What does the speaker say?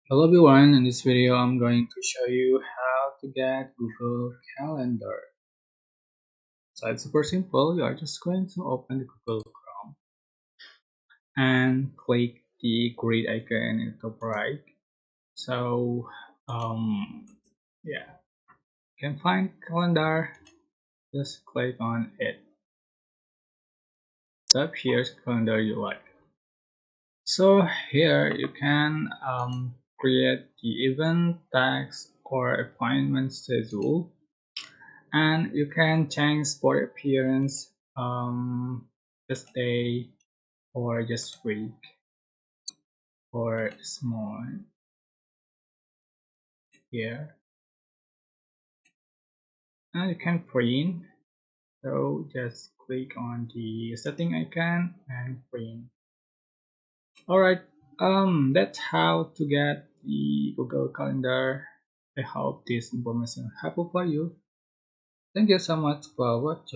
Hello everyone, in this video I'm going to show you how to get Google Calendar. So it's super simple. You are just going to open the Google Chrome and click the grid icon in the top right. So yeah, you can find calendar, just click on it. So here's calendar you like. So here you can create the event tags or appointment schedule, and you can change sport appearance, just day or just week or small here, and you can print. So just click on the setting icon and print. All right, that's how to get the Google Calendar. I hope this information helpful for you. Thank you so much for watching.